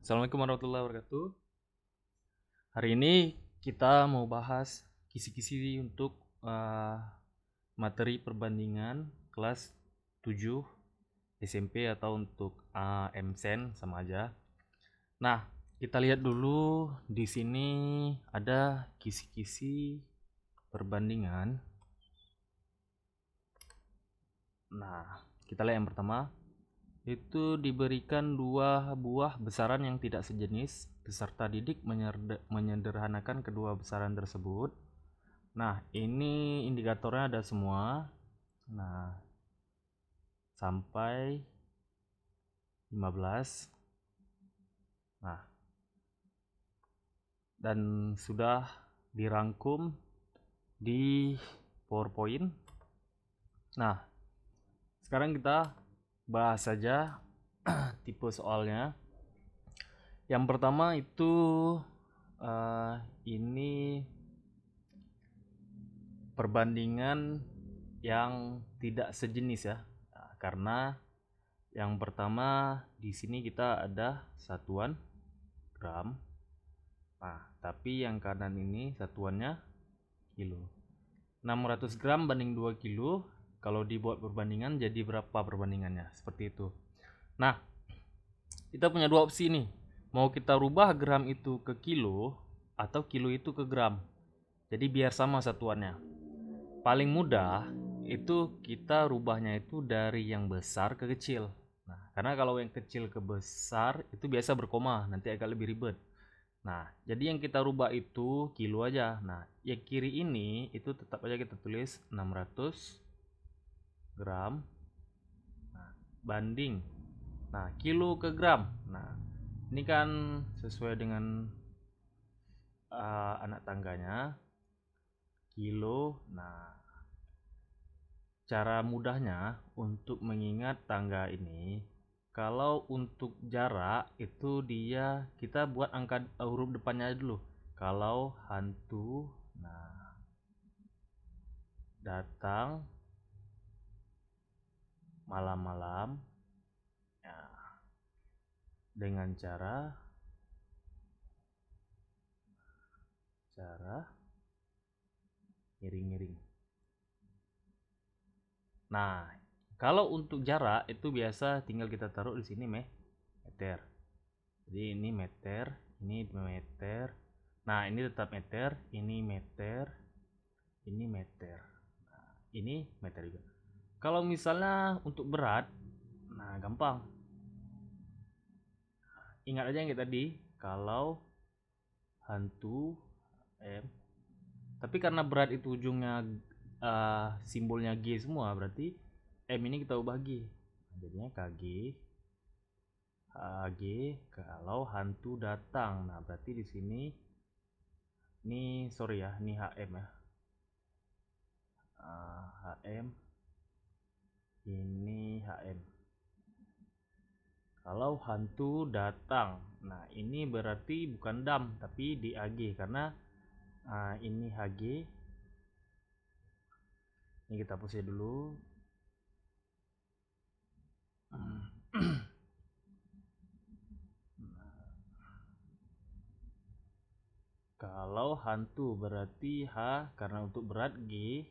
Assalamualaikum warahmatullahi wabarakatuh. Hari ini kita mau bahas kisi-kisi untuk materi perbandingan kelas 7 SMP atau untuk MSen sama aja. Nah, kita lihat dulu di sini ada kisi-kisi perbandingan. Nah, kita lihat yang pertama. Itu diberikan dua buah besaran yang tidak sejenis. Peserta didik menyederhanakan kedua besaran tersebut. Nah, ini indikatornya ada semua. Nah, sampai 15. Nah, dan sudah dirangkum di PowerPoint. Nah, sekarang kita bahas saja tipe soalnya. Yang pertama itu ini perbandingan yang tidak sejenis ya. Nah, karena yang pertama di sini kita ada satuan gram. Nah, tapi yang kanan ini satuannya kilo. 600 gram banding 2 kilo. Kalau dibuat perbandingan jadi berapa perbandingannya? Seperti itu. Nah, kita punya dua opsi nih. Mau kita rubah gram itu ke kilo atau kilo itu ke gram. Jadi biar sama satuannya. Paling mudah itu kita rubahnya itu dari yang besar ke kecil. Nah, karena kalau yang kecil ke besar itu biasa berkoma, nanti agak lebih ribet. Nah, jadi yang kita rubah itu kilo aja. Nah, yang kiri ini itu tetap aja kita tulis 600 gram. Nah, banding. Nah, kilo ke gram. Nah, ini kan sesuai dengan anak tangganya. Kilo. Nah, cara mudahnya untuk mengingat tangga ini, kalau untuk jarak itu dia kita buat angka huruf depannya dulu. Kalau hantu, nah, datang malam-malam, ya, dengan cara miring-miring. Nah, kalau untuk jarak itu biasa tinggal kita taruh di sini meter. Jadi ini meter, ini meter. Nah, ini tetap meter, ini meter, ini meter. Nah, ini meter juga. Kalau misalnya untuk berat, nah gampang. Ingat aja yang tadi, kalau hantu M. Tapi karena berat itu ujungnya simbolnya G semua, berarti M ini kita ubah G. Jadinya KG. HG kalau hantu datang. Nah, berarti di sini ini sorry ya, ini HM ya. HM ini HM. Kalau hantu datang. Nah, ini berarti bukan dam tapi di AG karena ini HG. Ini kita hapus dulu. Kalau hantu berarti H karena untuk berat G,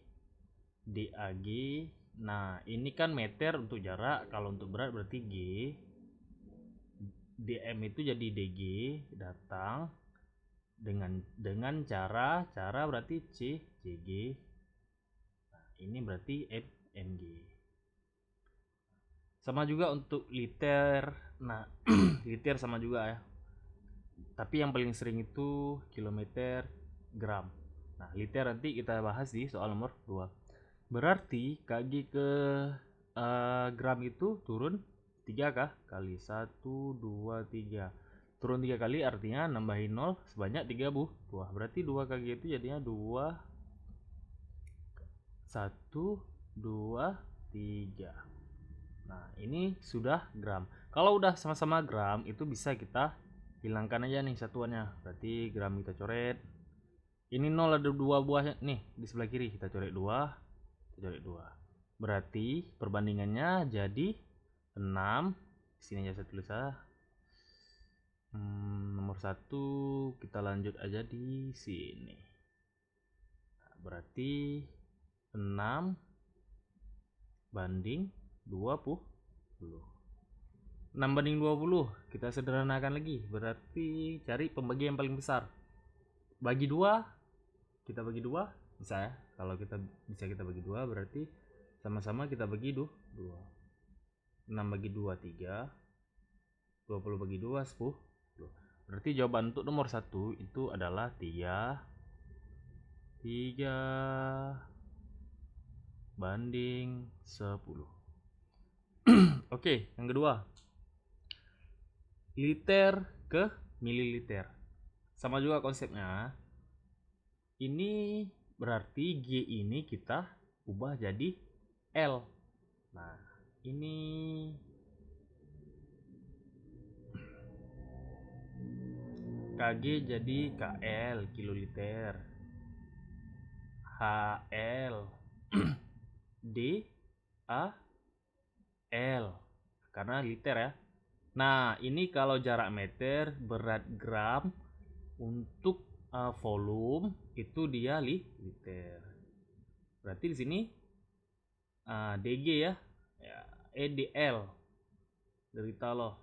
DAG. Nah, ini kan meter untuk jarak, kalau untuk berat berarti G. DM itu jadi DG, datang dengan cara berarti CG. Nah, ini berarti MG. Sama juga untuk liter. Nah, liter sama juga ya. Tapi yang paling sering itu kilometer, gram. Nah, liter nanti kita bahas di soal nomor 2. Berarti KG ke gram itu turun 3 kah? Kali 1, 2, 3. Turun 3 kali artinya nambahin 0 sebanyak 3 buah. Berarti 2 KG itu jadinya 2, 1, 2, 3. Nah, ini sudah gram. Kalau udah sama-sama gram itu bisa kita hilangkan aja nih satuannya. Berarti gram kita coret. Ini 0 ada 2 buah nih di sebelah kiri, kita coret 2, kita coret 2. Berarti perbandingannya jadi 6. Di sini aja saya tulis Nomor 1 kita lanjut aja di sini. Nah, berarti 6 banding 20. 6 banding 20, kita sederhanakan lagi. Berarti cari pembagi yang paling besar. Bagi 2, kita bagi 2 bisa ya. Kalau kita bisa kita bagi 2 berarti sama-sama kita bagi 2. 6 bagi 2 3. 20 bagi 2 10. Berarti jawaban untuk nomor 1 itu adalah 3 banding 10. Oke, yang kedua. Liter ke mililiter. Sama juga konsepnya. Ini berarti G ini kita ubah jadi L. Nah, ini KG jadi KL, kiloliter. HL DAL karena liter ya. Nah, ini kalau jarak meter, berat gram, untuk volume itu dia liter. Berarti di sini DG ya, EDL derita loh.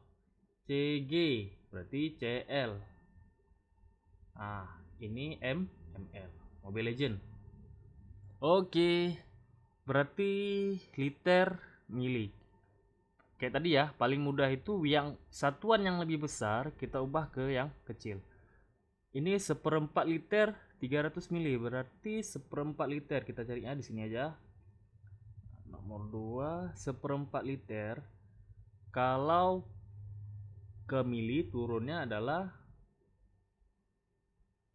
CG berarti CL. Ini ML, Mobile Legend. Oke, berarti liter mili. Kayak tadi ya, paling mudah itu yang satuan yang lebih besar kita ubah ke yang kecil. Ini 1/4 liter 300 mili, berarti 1/4 liter kita carinya di sini aja. Nomor 2 1/4 liter. Kalau ke mili turunnya adalah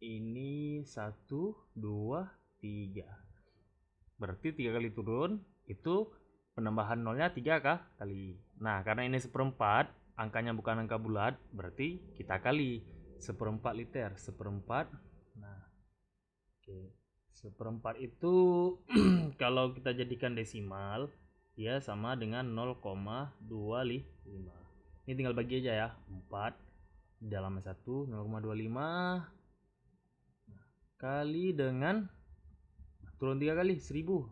ini 1 2 3. Berarti 3 kali turun itu penambahan nolnya 3 kali. Nah, karena ini 1/4, angkanya bukan angka bulat, berarti kita kali 1/4 liter, 1/4. Nah, oke. 1/4 itu kalau kita jadikan desimal, dia sama dengan 0,25. Ini tinggal bagi aja ya, 4 di dalamnya 1, 0,25 kali dengan turun 3 kali 1000.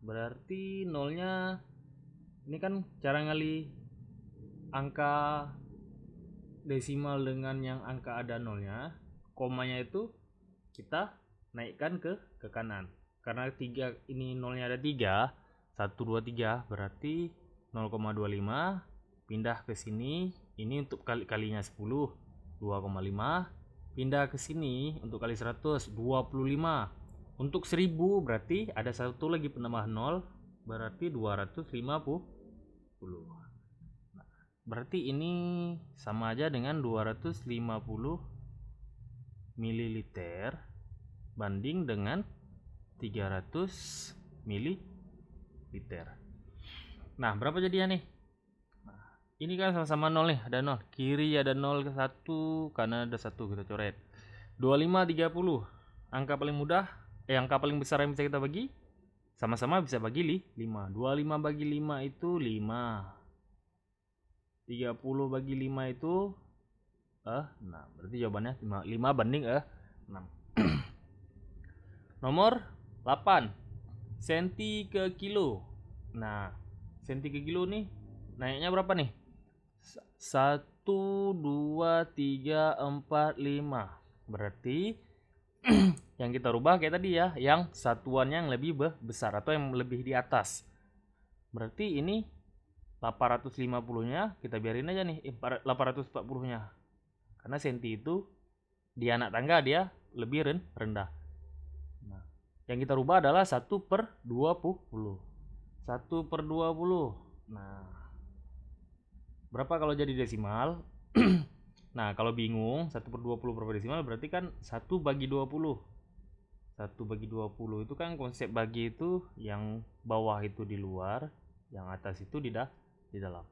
Berarti nolnya ini kan cara ngali angka desimal dengan yang angka ada nolnya, komanya itu kita naikkan ke kanan. Karena 3 ini nolnya ada 3, 1 2 3, berarti 0,25 pindah ke sini. Ini untuk kalinya 10, 2,5 pindah ke sini untuk kali 100, 25. Untuk 1000 berarti ada satu lagi penambah 0, berarti 250. Nah, berarti ini sama aja dengan 250 mililiter banding dengan 300 mililiter. Nah, berapa jadinya nih? Nah, ini kan sama-sama 0 nih, ada 0. Kiri ada 0 ke 1, kanan ada 1, kita coret. 25 30. Angka paling mudah, angka paling besar yang bisa kita bagi sama-sama bisa bagi 5. 25 bagi 5 itu 5. 30 bagi 5 itu 6. Berarti jawabannya 5 banding 6. Nomor 8. Senti ke kilo. Nah, senti ke kilo nih naiknya berapa nih? 1 2 3 4 5. Berarti yang kita rubah kayak tadi ya, yang satuannya yang lebih besar atau yang lebih di atas. Berarti ini 850-nya kita biarin aja nih, 840-nya. Karena senti itu di anak tangga dia lebih rendah. Nah, yang kita rubah adalah 1/20. 1/20. Nah, berapa kalau jadi desimal? Nah, kalau bingung 1/20 berapa desimal, berarti kan 1 bagi 20. 1 bagi 20 itu kan konsep bagi itu yang bawah itu di luar, yang atas itu di dalam.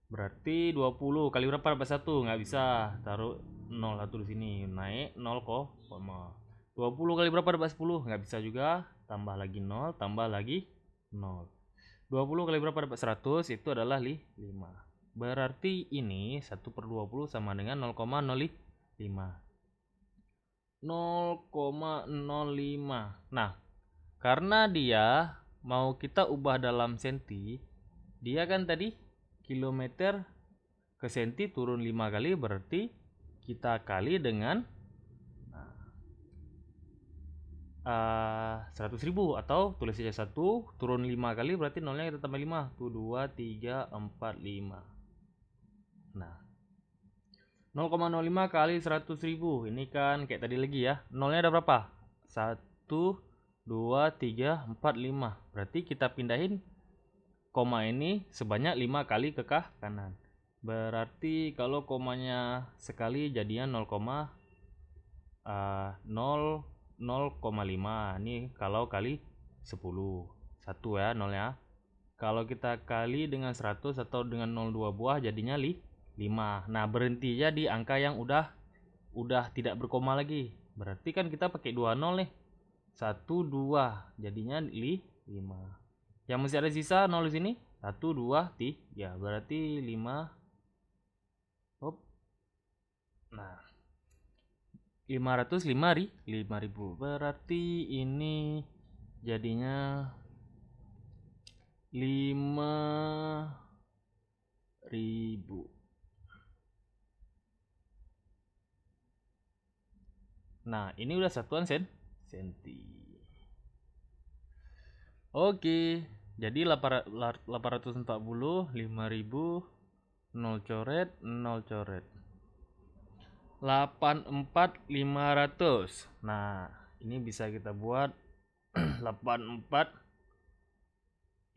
Berarti 20 kali berapa dapat 1? Nggak bisa, taruh 0 1 di sini, naik 0 kok. 20 kali berapa dapat 10? Nggak bisa juga, tambah lagi 0, tambah lagi 0. 20 kali berapa dapat 100? Itu adalah 5. Berarti ini 1/20 sama dengan 0,05. 0,05. Nah, karena dia mau kita ubah dalam senti, dia kan tadi kilometer ke senti turun 5 kali, berarti kita kali dengan 100.000, atau tulis saja 1 turun 5 kali, berarti nolnya kita tambah 5. 1, 2, 3, 4, 5. Nah, 0,05 kali 100.000. Ini kan kayak tadi lagi ya. Nolnya ada berapa? 1, 2, 3, 4, 5. Berarti kita pindahin koma ini sebanyak 5 kali ke kanan. Berarti kalau komanya sekali jadinya 0,5. Ini kalau kali 10. 1 ya nolnya. Kalau kita kali dengan 100 atau dengan 0,2 buah jadinya 5. Nah, berhentinya di angka yang udah tidak berkoma lagi. Berarti kan kita pakai 2 nol nih. 1, 2. Jadinya 5. Yang masih ada sisa 0 di sini. 1, 2, 3. Berarti 5. Hop. Nah, 505.000. Berarti ini jadinya 5.000. Nah, ini udah satuan senti. Oke, jadi 840, 5.000, 0 coret, 0 coret. 84.500. Nah, ini bisa kita buat 84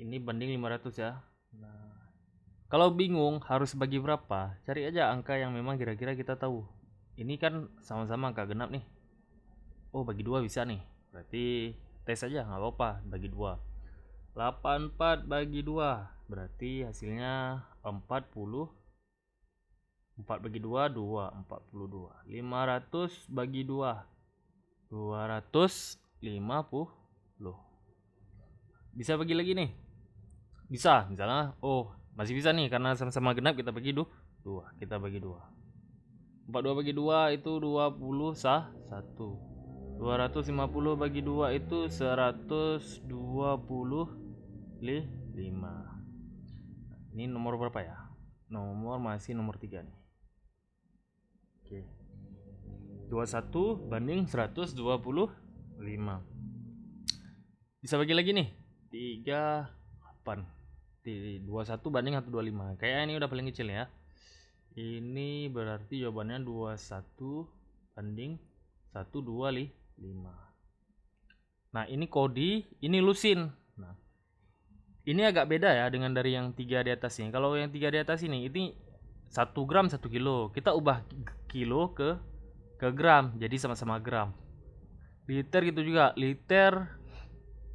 ini banding 500 ya. Nah, kalau bingung harus bagi berapa, cari aja angka yang memang kira-kira kita tahu. Ini kan sama-sama angka genap nih. Oh, bagi 2 bisa nih. Berarti tes aja, nggak apa-apa, bagi 2. 84 bagi 2. Berarti hasilnya 40. 4 bagi 2, 2. 42. 500 bagi 2. 250. Bisa bagi lagi nih. Bisa, misalnya, masih bisa nih karena sama-sama genap, kita bagi 2. Kita bagi 2. 42 bagi 2 itu 21. 250 bagi 2 itu 125. Ini nomor berapa ya? Masih nomor 3 nih. Oke. 21 banding 125. Bisa bagi lagi nih. 38. 21 banding 125. Kayaknya ini udah paling kecil ya. Ini berarti jawabannya 21 banding 125. Nah, ini kodi, ini lusin. Nah, ini agak beda ya dengan dari yang 3 di atas ini. Kalau yang 3 di atas ini 1 gram 1 kilo. Kita ubah kilo ke gram, jadi sama-sama gram. Liter gitu juga. Liter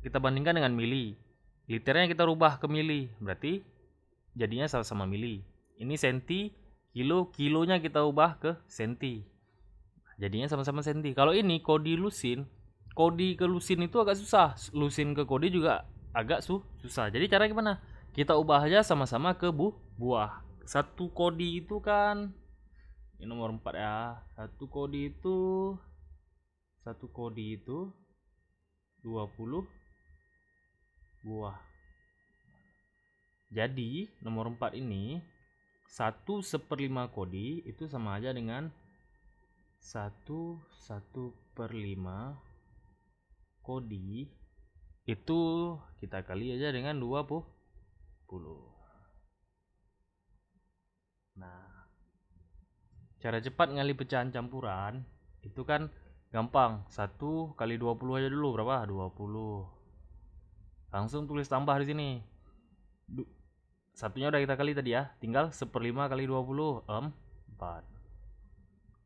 kita bandingkan dengan mili. Liternya kita rubah ke mili, berarti jadinya sama-sama mili. Ini senti, kilonya kita ubah ke senti, jadinya sama-sama senti. Kalau ini kodi ke lusin itu agak susah. Lusin ke kodi juga agak susah. Jadi cara gimana? Kita ubah aja sama-sama ke buah. Satu kodi itu kan ini nomor 4 ya. Satu kodi itu 20 buah. Jadi nomor 4 ini 1/5 kodi itu sama aja dengan 1/5 kodi itu kita kali aja dengan 20. Nah, cara cepat ngali pecahan campuran itu kan gampang. 1 kali 20 aja dulu, berapa? 20. Langsung tulis tambah di sini. Satunya udah kita kali tadi ya. Tinggal 1/5 kali 20, 4.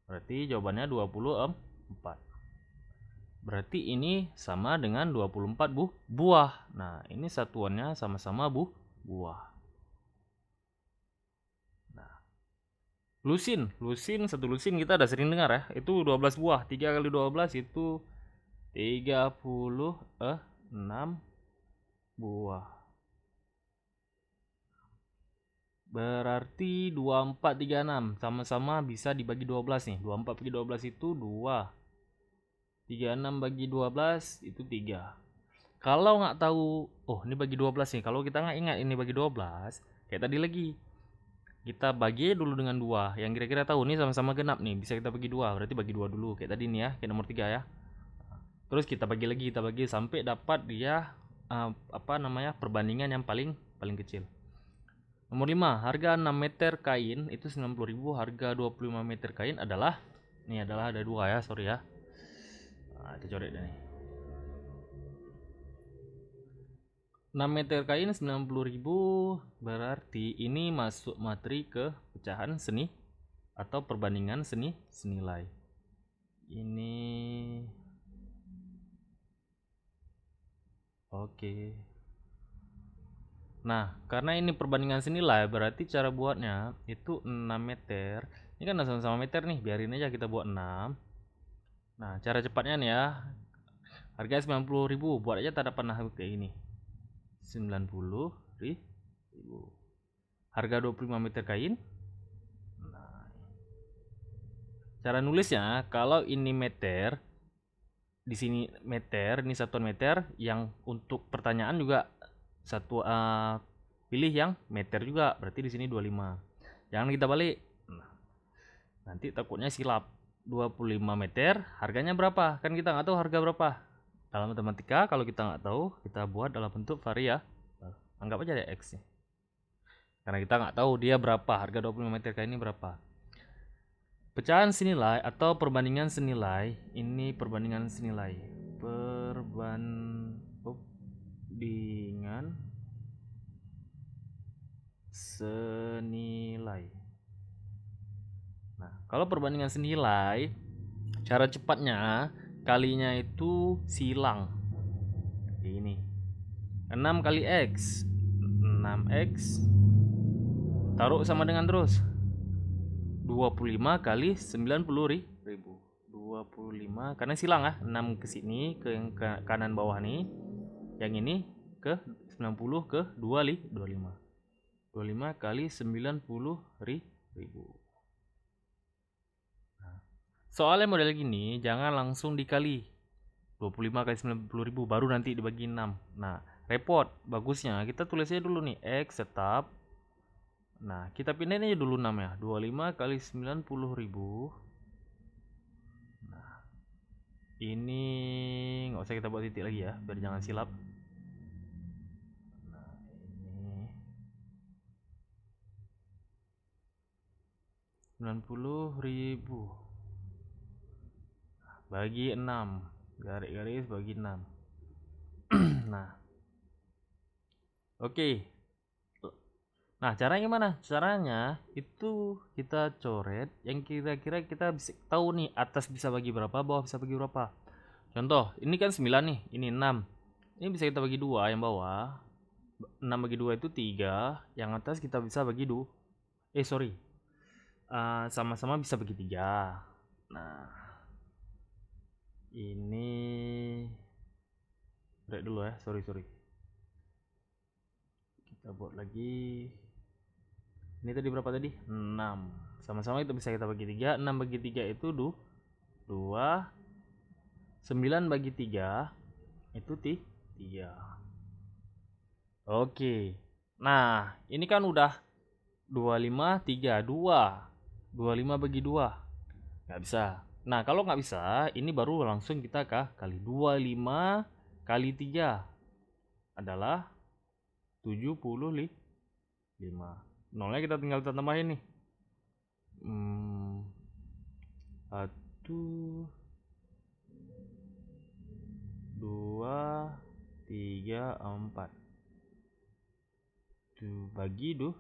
Berarti jawabannya 24. Berarti ini sama dengan 24 buah. Nah, ini satuannya sama-sama buah. Nah, lusin, satu lusin kita udah sering dengar ya. Itu 12 buah. 3 kali 12 itu 36 buah. Berarti 2436 sama-sama bisa dibagi 12 nih. 24 bagi 12 itu 2. 36 bagi 12 itu 3. Kalau nggak tahu, oh ini bagi 12 nih. Kalau kita nggak ingat ini bagi 12, kayak tadi lagi. Kita bagi dulu dengan 2. Yang kira-kira tahu nih sama-sama genap nih, bisa kita bagi 2. Berarti bagi 2 dulu kayak tadi nih ya, kayak nomor 3 ya. Terus kita bagi lagi, kita bagi sampai dapat dia apa namanya? Perbandingan yang paling kecil. Nomor 5, harga 6 meter kain itu 90.000, harga 25 meter kain adalah ini adalah ada 2 ya, sorry ya. Nah, kita coret nih. 6 meter kain 90.000 berarti ini masuk materi ke pecahan seni atau perbandingan senilai. Ini oke. Nah, karena ini perbandingan senilai berarti cara buatnya itu 6 meter. Ini kan sama-sama meter nih, biarin aja kita buat 6. Nah, cara cepatnya nih ya. Harganya 90.000, buat aja tanda panah kayak ini. 90.000. Harga 25 meter kain. Nah, cara nulisnya kalau ini meter, di sini meter, ini satuan meter, yang untuk pertanyaan juga satu pilih yang meter juga, berarti di sini 25. Jangan kita balik. Nah, nanti takutnya silap. 25 meter harganya berapa? Kan kita nggak tahu harga berapa. Dalam matematika kalau kita nggak tahu, kita buat dalam bentuk variabel. Anggap aja ada x nih. Karena kita nggak tahu dia berapa, harga 25 meter kain ini berapa. Pecahan senilai atau perbandingan senilai, ini perbandingan senilai. Perbandingan senilai. Nah, kalau perbandingan senilai, cara cepatnya kalinya itu silang. Ini 6 kali X, 6X, taruh sama dengan terus 25 kali 90.000. 25 karena silang ah, 6 ke sini ke yang kanan bawah nih. Yang ini ke 90 ke 25. 25 kali 90.000. Nah, soalnya model gini jangan langsung dikali 25 kali 90.000 baru nanti dibagi 6. Nah, repot. Bagusnya kita tulisnya dulu nih X tetap. Nah, kita pindahin aja dulu 6 ya. 25 kali 90.000. Nah, ini nggak usah kita buat titik lagi ya, biar jangan silap. Nah, ini 90.000 bagi 6. Garis-garis bagi 6. Nah, oke. Nah, caranya gimana? Caranya itu kita coret yang kira-kira kita bisa tahu nih, atas bisa bagi berapa, bawah bisa bagi berapa. Contoh, ini kan 9 nih, ini 6. Ini bisa kita bagi 2 yang bawah. 6 bagi 2 itu 3, yang atas kita bisa bagi 2. Sorry. Sama-sama bisa bagi 3. Nah, ini break dulu ya, sorry. Kita buat lagi. Ini tadi berapa tadi? 6. Sama-sama itu bisa kita bagi 3. 6 bagi 3 itu 2. 9 bagi 3 itu 3. Oke. Nah, ini kan udah 25, 3, 2. 25 bagi 2. Nggak bisa. Nah, kalau nggak bisa, ini baru langsung kita kali. 25 kali 3 adalah 75. Nolnya kita tinggal tambahin nih. 1, 2, 3, 4. Bagi 2.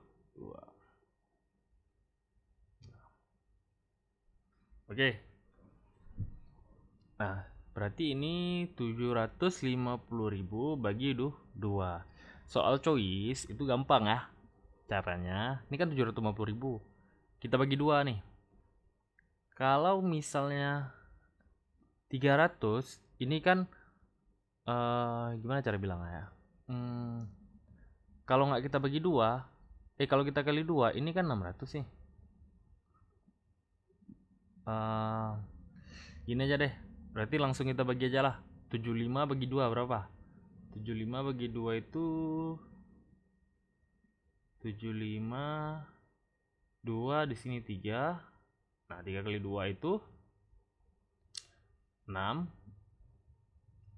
Oke. Nah, berarti ini 750.000 bagi 2. Soal choice itu gampang ya. Caranya, ini kan 750.000. Kita bagi 2 nih. Kalau misalnya 300, ini kan gimana cara bilangnya ya? Kalau nggak kita bagi 2, Kalau kita kali 2 ini kan 600 nih. Gini aja deh, berarti langsung kita bagi aja lah. 75 bagi 2 berapa? 75 bagi 2 itu 75, 2 di sini 3. Nah, 3 kali 2 itu 6.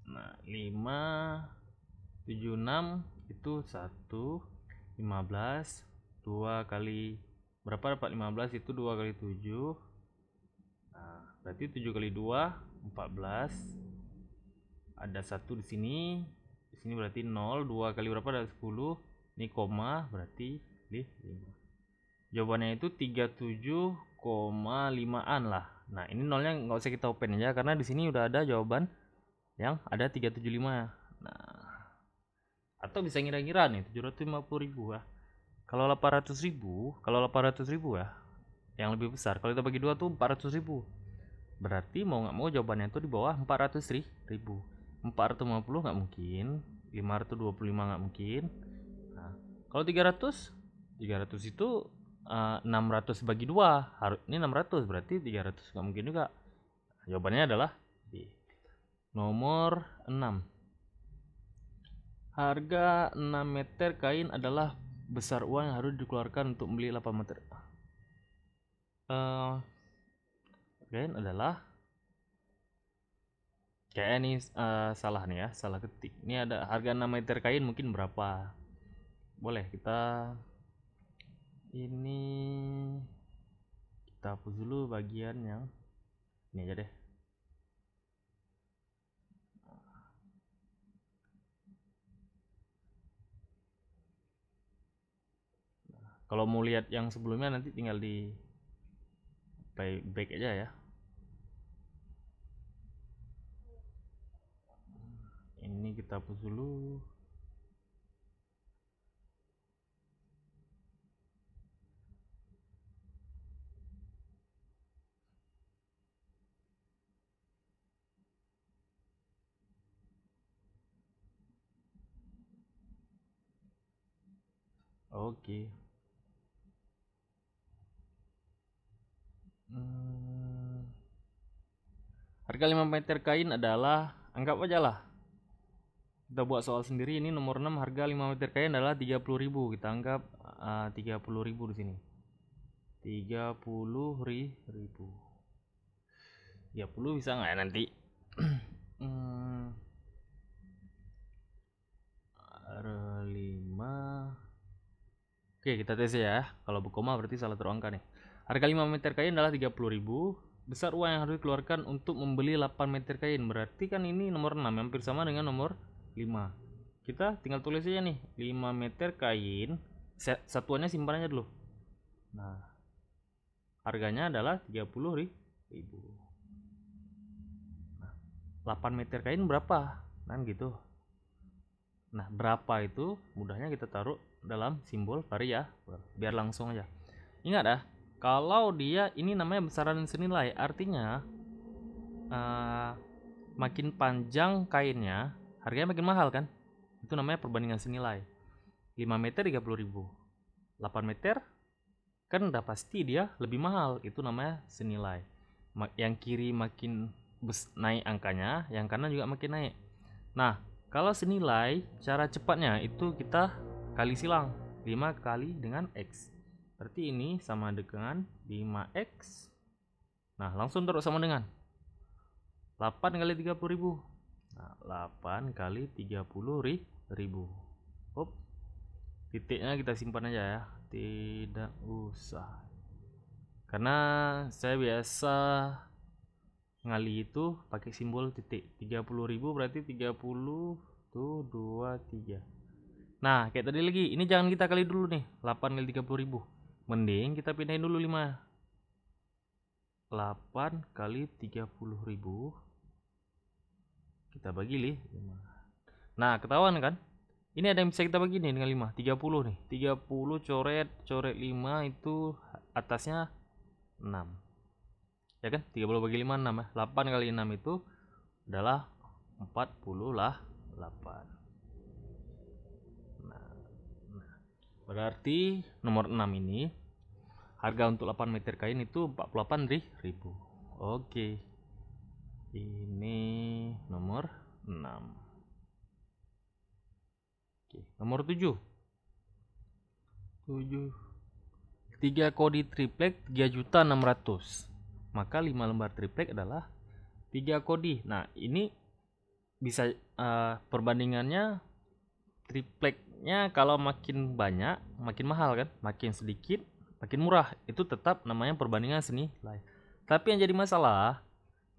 Nah, 5, 7, 6 itu 1, 15. 2 kali berapa dapat 15 itu 2 kali 7. Nah, berarti 7 kali 2 14. Ada 1 di sini. Di sini berarti 0. 2 kali berapa ada 10. Ini koma berarti 5. Jawabannya itu 37,5an lah. Nah, ini nolnya nggak usah kita open aja karena di sini udah ada jawaban yang ada 375. Nah, atau bisa ngira-ngira nih 750.000 ya. Kalau 800.000, ya, yang lebih besar. Kalau kita bagi 2 tuh 400.000. Berarti mau nggak mau jawabannya itu di bawah 400.000. 450 nggak mungkin, 525 nggak mungkin. Nah, kalau 300 itu 600 bagi 2. Ini 600 berarti 300 nggak mungkin juga. Jawabannya adalah B. Nomor 6. Harga 6 meter kain adalah besar uang yang harus dikeluarkan untuk membeli 8 meter. Kain adalah kayak ini salah nih ya, salah ketik. Ini ada harga 6 meter kain mungkin berapa? Boleh kita hapus dulu bagian yang ini aja deh. Kalau mau lihat yang sebelumnya nanti tinggal di back aja ya. Ini kita hapus dulu. Oke. Harga 5 meter kain adalah, anggap aja lah kita buat soal sendiri. Ini nomor 6, harga 5 meter kain adalah 30.000. Kita anggap 30.000 di sini. 30.000. 30 bisa nggak ya nanti? 5. Oke, kita tes ya. Kalau berkoma berarti salah terangka nih. Harga 5 meter kain adalah 30.000. Besar uang yang harus dikeluarkan untuk membeli 8 meter kain. Berarti kan ini nomor 6 hampir sama dengan nomor 5. Kita tinggal tulis aja nih, 5 meter kain. Satuannya simpan aja dulu. Nah, harganya adalah 30.000. Nah, 8 meter kain berapa? Kan gitu. Nah, berapa itu mudahnya kita taruh dalam simbol variabel biar langsung aja. Ingat ya, kalau dia ini namanya besaran senilai, artinya makin panjang kainnya harganya makin mahal kan. Itu namanya perbandingan senilai. 5 meter 30.000, 8 meter kan udah pasti dia lebih mahal. Itu namanya senilai. Yang kiri makin naik angkanya, yang kanan juga makin naik. Nah, kalau senilai, cara cepatnya itu kita kali silang. 5 kali dengan X. Berarti ini sama dengan 5X. Nah, langsung taruh sama dengan 8 kali 30.000. Nah, 8 kali 30.000. Hop. Titiknya kita simpan aja ya. Tidak usah. Karena saya biasa ngali itu pakai simbol titik. 30.000 berarti 30 tuh 2 3. Nah, kayak tadi lagi, ini jangan kita kali dulu nih, 8 kali 30.000. Mending kita pindahin dulu 5. 8 kali 30.000 kita bagi 5. Nah, ketahuan kan? Ini ada yang bisa kita bagi nih dengan 5. 30 nih. 30 coret 5 itu atasnya 6. Ya kan? 30 bagi 5 6 ya. 8 kali 6 itu adalah 48. Nah, Berarti nomor 6 ini harga untuk 8 meter kain itu 48.000. Oke. Ini nomor 6. Oke, nomor 7. 3 kodi triplek 3.600.000. Maka 5 lembar triplek adalah 3 kodi. Nah, ini bisa perbandingannya tripleknya kalau makin banyak makin mahal kan, makin sedikit makin murah. Itu tetap namanya perbandingan senilai. Tapi yang jadi masalah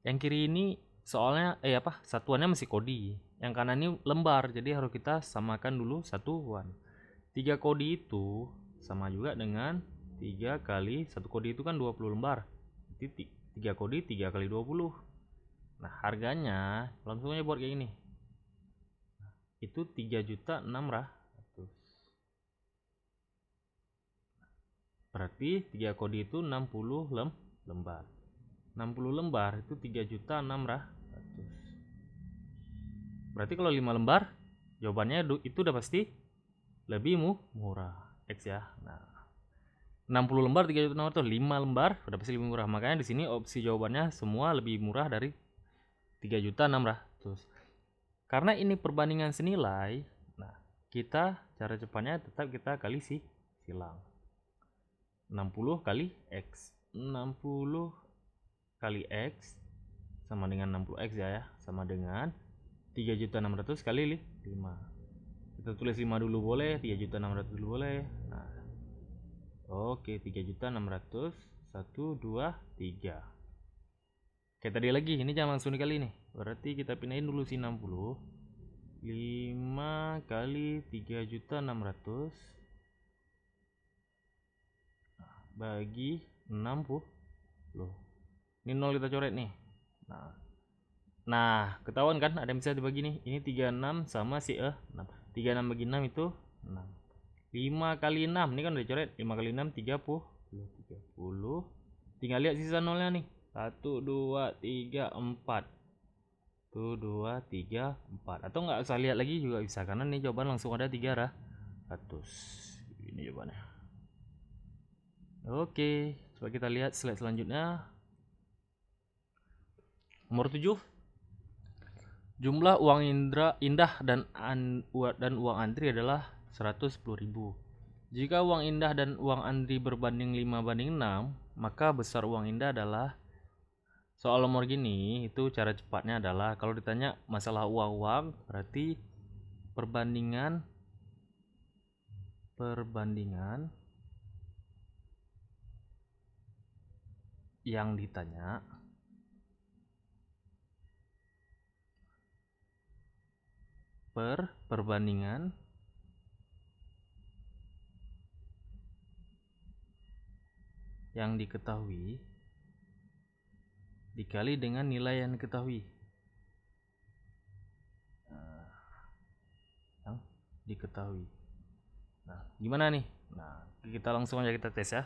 yang kiri ini soalnya satuannya masih kodi. Yang kanan ini lembar, jadi harus kita samakan dulu satuan. 3 kodi itu sama juga dengan 3 kali 1 kodi itu kan 20 lembar. Jadi 3 kodi 3 kali 20. Nah, harganya langsung aja buat kayak gini. Itu 3.600.000. Berarti 3 kodi itu 60 lembar. 60 lembar itu 3.600.000. Berarti kalau 5 lembar jawabannya itu udah pasti lebih murah. X ya. Nah, 60 lembar 3.600.000, 5 lembar udah pasti lebih murah. Makanya di sini opsi jawabannya semua lebih murah dari 3.600.000. Karena ini perbandingan senilai, nah kita cara cepatnya tetap kita kali silang. 60 kali X. 60 kali X sama dengan 60X ya, sama dengan 3.600.000 kali 5. Kita tulis 5 dulu boleh, 3.600.000 dulu boleh. Nah, oke, 3.600.000, 1, 2, 3. Kayak tadi lagi, ini jangan langsung dikali nih. Berarti kita pindahin dulu si 60. 5 kali 3.600.000 bagi 60. Ini 0 kita coret nih. Nah, ketahuan kan ada yang bisa dibagi nih. Ini 36 sama si 6. 36 bagi 6 itu 6. 5 kali 6 ini kan udah coret. 5 kali 6 30. Tinggal lihat sisa nolnya nih. 1 2 3 4. 1 2 3 4. Atau nggak usah lihat lagi juga bisa, karena nih jawaban langsung ada 300. Ini jawabannya. Oke, coba kita lihat slide selanjutnya. Nomor 7. Jumlah uang indah dan uang antri adalah 110.000. Jika uang indah dan uang antri berbanding 5:6, maka besar uang indah adalah, soal nomor gini itu cara cepatnya adalah kalau ditanya masalah uang berarti perbandingan yang ditanya perbandingan yang diketahui dikali dengan nilai yang diketahui. Nah, gimana nih? Nah, kita langsung aja kita tes ya.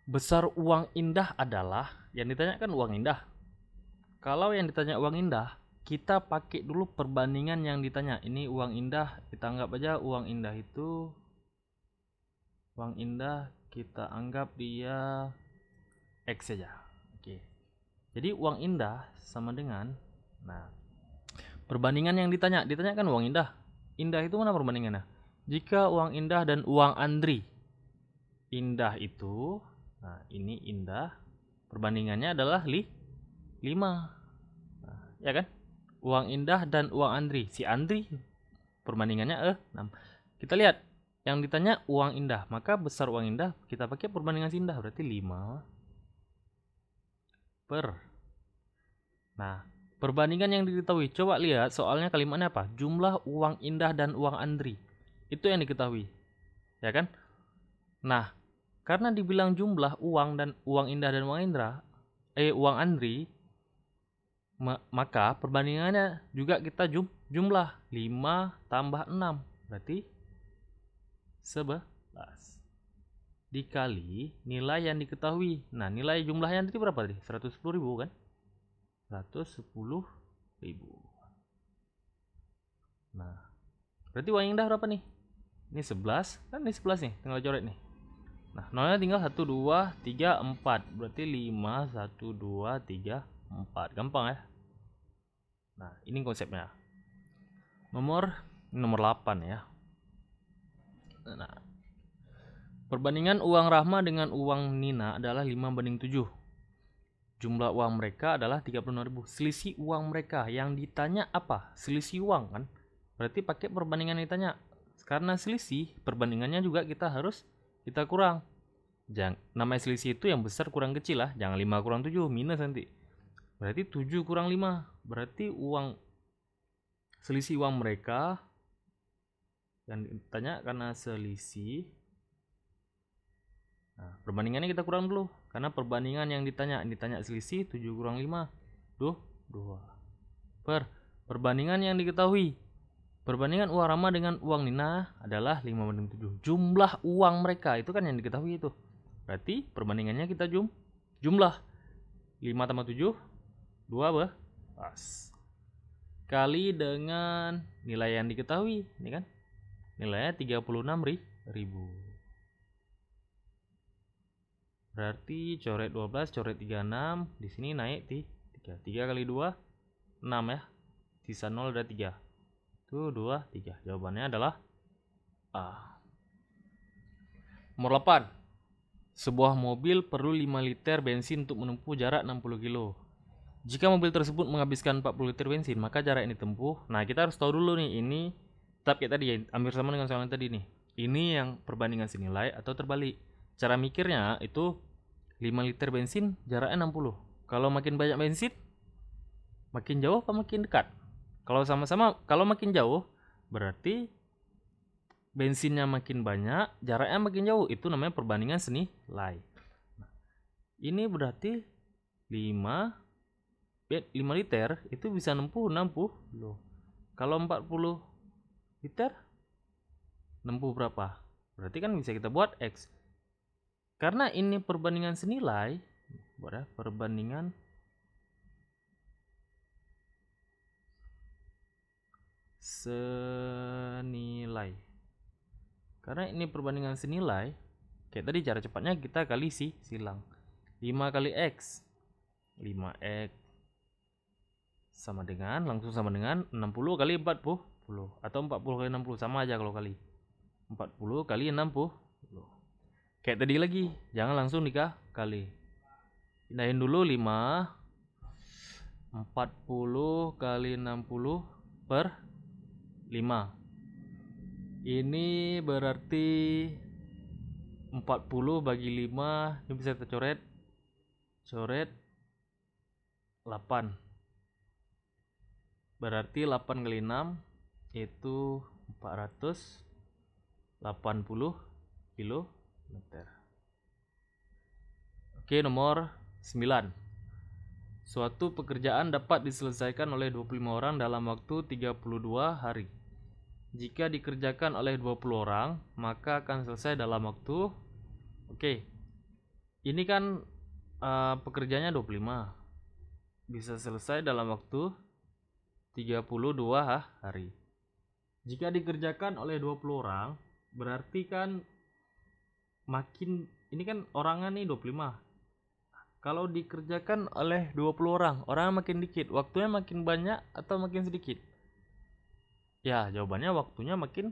Besar uang indah adalah, yang ditanya kan uang indah. Kalau yang ditanya uang indah, kita pakai dulu perbandingan yang ditanya. Ini uang indah, kita anggap aja uang indah itu, uang indah kita anggap dia X saja. Oke. Jadi uang indah sama dengan, nah, perbandingan yang ditanya kan uang indah. Indah itu mana perbandingannya? Jika uang indah dan uang andri. Indah itu, nah ini indah, perbandingannya adalah 5. Nah, ya kan? Uang indah dan uang andri. Si andri perbandingannya 6. Kita lihat yang ditanya uang indah, maka besar uang indah kita pakai perbandingan si indah, berarti 5 per. Nah, perbandingan yang diketahui, coba lihat soalnya kalimatnya apa? Jumlah uang indah dan uang andri. Itu yang diketahui. Ya kan? Nah, karena dibilang jumlah uang dan uang indah dan uang andri, maka perbandingannya juga kita jumlah 5 tambah 6 berarti 11 dikali nilai yang diketahui. Nah, nilai jumlahnya tadi berapa tadi? 110.000 kan? 110.000. Nah, berarti uang indah berapa nih? Ini 11, kan ini 11 nih, tinggal coret nih. Nah, nolnya tinggal 1, 2, 3, 4. Berarti 5, 1, 2, 3, 4. Gampang ya. Nah, ini konsepnya. Nomor 8 ya. Nah, perbandingan uang Rahma dengan uang Nina adalah 5:7. Jumlah uang mereka adalah 36.000. Selisih uang mereka yang ditanya apa? Selisih uang kan? Berarti pakai perbandingan yang ditanya. Karena selisih, perbandingannya juga kita kurang. Namanya selisih itu yang besar kurang kecil lah. Jangan 5 kurang 7, minus nanti. Berarti 7 kurang 5. Berarti selisih uang mereka yang ditanya karena selisih. Nah, perbandingannya kita kurang dulu. Karena perbandingan yang ditanya selisih 7 kurang 5. 2. Perbandingan yang diketahui. Perbandingan uang Rama dengan uang Nina adalah 5:7. Jumlah uang mereka itu kan yang diketahui itu. Berarti perbandingannya kita jumlah 5 tambah 7 2 pas. Kali dengan nilai yang diketahui, ini kan. Nilainya 36.000. Berarti coret 12, coret 36, di sini naik 3. 3 kali 2 6 ya. Sisa 0 ada 3. Tuh 2, 3. Jawabannya adalah A. Nomor 8. Sebuah mobil perlu 5 liter bensin untuk menempuh jarak 60 kilo. Jika mobil tersebut menghabiskan 40 liter bensin, maka jarak yang ditempuh. Nah, kita harus tahu dulu nih, ini tetap kayak tadi ya, hampir sama dengan soal yang tadi nih. Ini yang perbandingan senilai atau terbalik. Cara mikirnya itu 5 liter bensin jaraknya 60. Kalau makin banyak bensin, makin jauh apa makin dekat? Kalau makin jauh, berarti bensinnya makin banyak, jaraknya makin jauh. Itu namanya perbandingan senilai. Nah, ini berarti 5 liter itu bisa nempuh 60 loh. Kalau 40 liter nempuh berapa? Berarti kan bisa kita buat X. Karena ini perbandingan senilai, buat ya, perbandingan senilai. Karena ini perbandingan senilai, kayak tadi cara cepatnya kita kali silang. 5 kali X. 5X langsung sama dengan 60 kali 40 atau 40 kali 60 sama aja kalau kali. 40 kali 60. Kayak tadi lagi, jangan langsung kali. Pindahin dulu 5. 40 kali 60 per 5. Ini berarti 40 bagi 5, ini bisa kita coret 8. Berarti 8 kali 6 itu 480 kilometer. Oke, nomor 9. Suatu pekerjaan dapat diselesaikan oleh 25 orang dalam waktu 32 hari. Jika dikerjakan oleh 20 orang, maka akan selesai dalam waktu. Oke. Ini kan pekerjaannya 25. Bisa selesai dalam waktu 32 hari. Jika dikerjakan oleh 20 orang, berarti kan ini kan orangnya nih 25. Kalau dikerjakan oleh 20 orang, orangnya makin dikit, waktunya makin banyak atau makin sedikit? Ya, jawabannya waktunya makin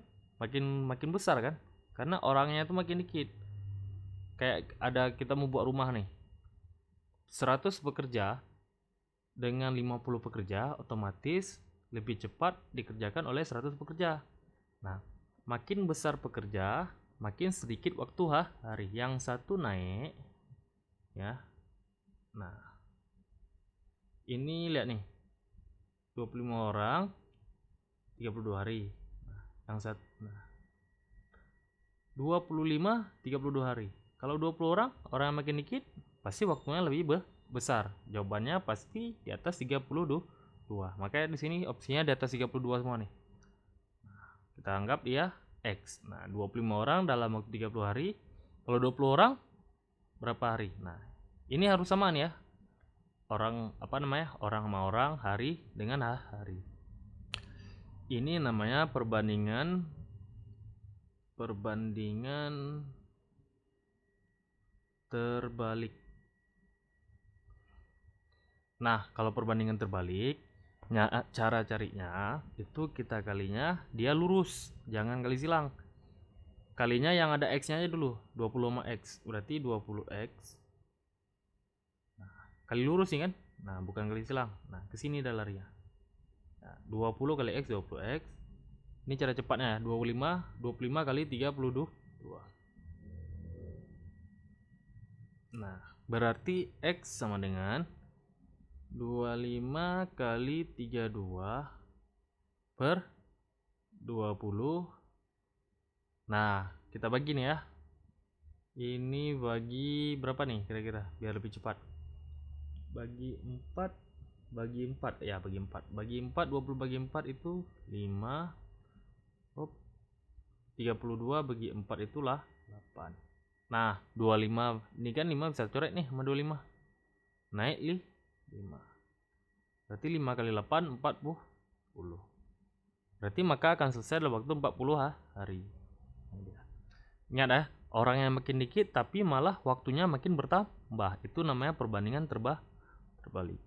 besar kan? Karena orangnya itu makin dikit. Kayak kita mau buat rumah nih. 100 pekerja dengan 50 pekerja otomatis lebih cepat dikerjakan oleh 100 pekerja. Nah, makin besar pekerja, makin sedikit waktu hari. Yang satu naik ya. Nah, ini lihat nih. 25 orang 32 hari. Nah, yang satu 25 32 hari. Kalau 20 orang yang makin dikit, pasti waktunya lebih besar. Jawabannya pasti di atas 32. Makanya di sini opsinya di atas 32 semua nih. Nah, kita anggap dia X. Nah, 25 orang dalam waktu 30 hari. Kalau 20 orang berapa hari? Nah, ini harus sama nih ya. Orang sama orang, hari dengan hari. Ini namanya perbandingan perbandingan terbalik. Nah, kalau perbandingan terbalik, cara carinya itu kita kalinya dia lurus, jangan kali silang. Kalinya yang ada x-nya aja dulu, 20 sama x, berarti 20x. Nah, kali lurus sih kan? Nah, bukan kali silang. Nah, ke sini dah larinya. Nah, 20 kali x 20x. Ini cara cepatnya, 25 kali 32. Nah, berarti x sama dengan 25 kali 32 per 20. Nah, kita bagi nih ya. Ini bagi berapa nih kira-kira biar lebih cepat? Bagi 4 bagi 4 ya, bagi 4. Bagi 4 20 bagi 4 itu 5. Hop. 32 bagi 4 itulah 8. Nah, 25 ini kan 5 bisa coret nih sama 25. Naik 5. Berarti 5 kali 8 40. Berarti maka akan selesai dalam waktu 40 hari. Ingat ya, orang yang makin dikit tapi malah waktunya makin bertambah. Itu namanya perbandingan terbalik.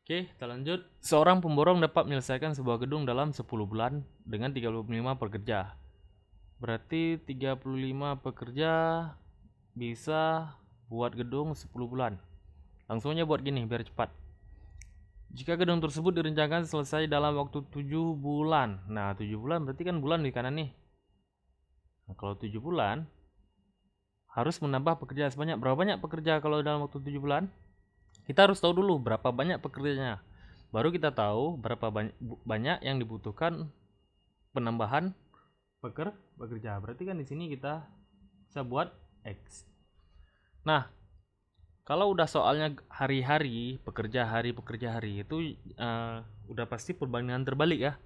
Oke, kita lanjut. Seorang pemborong dapat menyelesaikan sebuah gedung dalam 10 bulan dengan 35 pekerja. Berarti 35 pekerja bisa buat gedung 10 bulan. Langsung aja buat gini biar cepat. Jika gedung tersebut direncanakan selesai dalam waktu 7 bulan. Nah, 7 bulan berarti kan bulan di kanan nih. Nah, kalau 7 bulan harus menambah pekerja sebanyak berapa banyak pekerja kalau dalam waktu 7 bulan? Kita harus tahu dulu berapa banyak pekerjanya. Baru kita tahu berapa banyak yang dibutuhkan penambahan pekerja. Berarti kan di sini kita bisa buat X. Nah, kalau udah soalnya hari-hari, pekerja hari itu udah pasti perbandingan terbalik ya.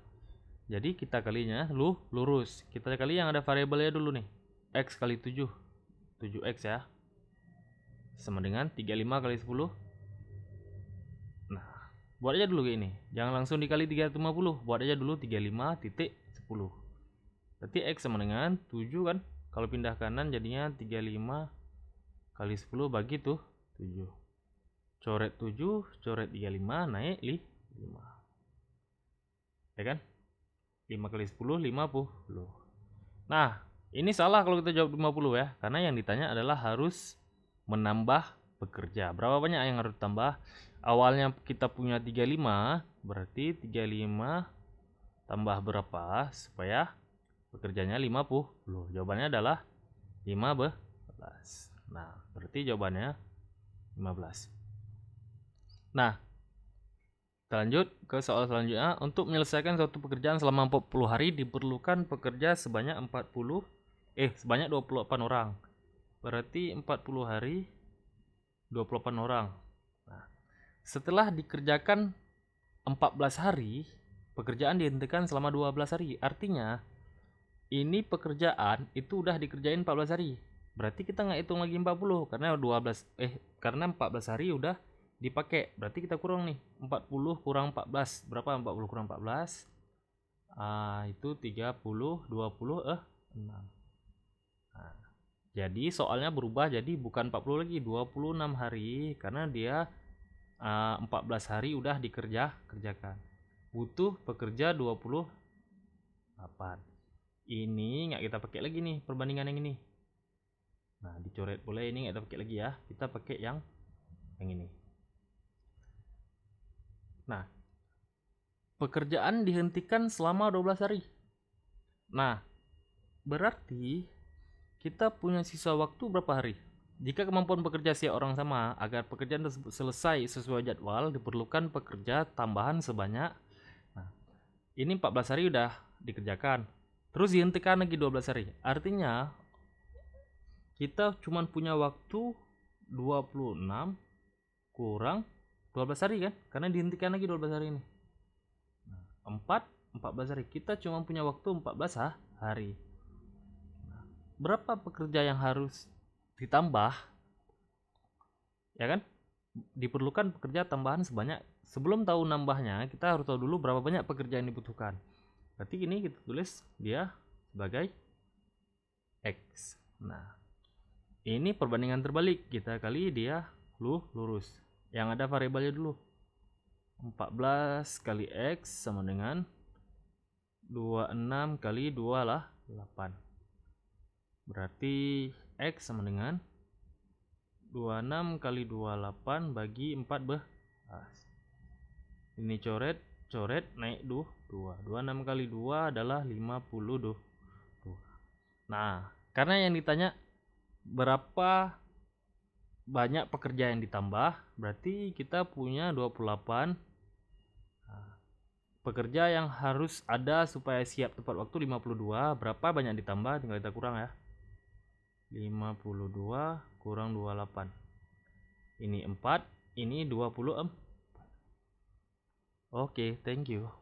Jadi kita kalinya lurus. Kita kali yang ada variabelnya dulu nih. X kali 7. 7x ya. Sama dengan 35 kali 10. Nah, buat aja dulu kayak ini. Jangan langsung dikali 350. Buat aja dulu 35,10. Berarti X sama dengan 7 kan. Kalau pindah kanan jadinya 35 kali 10 bagi tuh 7. Coret 7, coret 35, naik 5. Ya kan? 5 kali 10, 50. Nah, ini salah kalau kita jawab 50 ya. Karena yang ditanya adalah harus menambah pekerja. Berapa banyak yang harus ditambah? Awalnya kita punya 35, berarti 35 tambah berapa supaya pekerjanya 50? Jawabannya adalah 15. Nah, berarti jawabannya 15. Nah, kita lanjut ke soal selanjutnya. Untuk menyelesaikan suatu pekerjaan selama 40 hari diperlukan pekerja sebanyak 28 orang. Berarti 40 hari 28 orang. Nah, setelah dikerjakan 14 hari, pekerjaan dihentikan selama 12 hari. Artinya, ini pekerjaan itu udah dikerjain 14 hari. Berarti kita nggak hitung lagi 40 karena 14 hari udah dipakai. Berarti kita kurang nih 40 kurang 14. Berapa 40 kurang 14? Itu 30, 20, 6. Nah, jadi soalnya berubah jadi bukan 40 lagi, 26 hari karena dia 14 hari udah kerjakan. Butuh pekerja 28. Ini nggak kita pakai lagi nih perbandingan yang ini. Nah, dicoret boleh, ini nggak kita pakai lagi ya. Kita pakai yang ini. Nah, pekerjaan dihentikan selama 12 hari. Nah, berarti kita punya sisa waktu berapa hari? Jika kemampuan bekerja setiap orang sama, agar pekerjaan tersebut selesai sesuai jadwal, diperlukan pekerja tambahan sebanyak. Nah, ini 14 hari udah dikerjakan. Terus dihentikan lagi 12 hari. Artinya kita cuma punya waktu 26 kurang 12 hari kan? Karena dihentikan lagi 12 hari ini. 14 hari. Kita cuma punya waktu 14 hari. Berapa pekerja yang harus ditambah? Ya kan? Diperlukan pekerja tambahan sebanyak. Sebelum tahu nambahnya, kita harus tahu dulu berapa banyak pekerja yang dibutuhkan. Berarti ini kita tulis dia sebagai X. Nah, ini perbandingan terbalik, kita kali dia lurus. Yang ada variabelnya dulu. 14 kali X sama dengan 26 kali 2 lah 8. Berarti X sama dengan 26 kali 28 bagi 14. Ini coret naik 2. 26 kali 2 adalah 52. Nah, karena yang ditanya berapa banyak pekerja yang ditambah, berarti kita punya 28 pekerja yang harus ada supaya siap tepat waktu 52. Berapa banyak ditambah, tinggal kita kurang ya. 52 kurang 28. Ini 4, ini 24. Oke, thank you.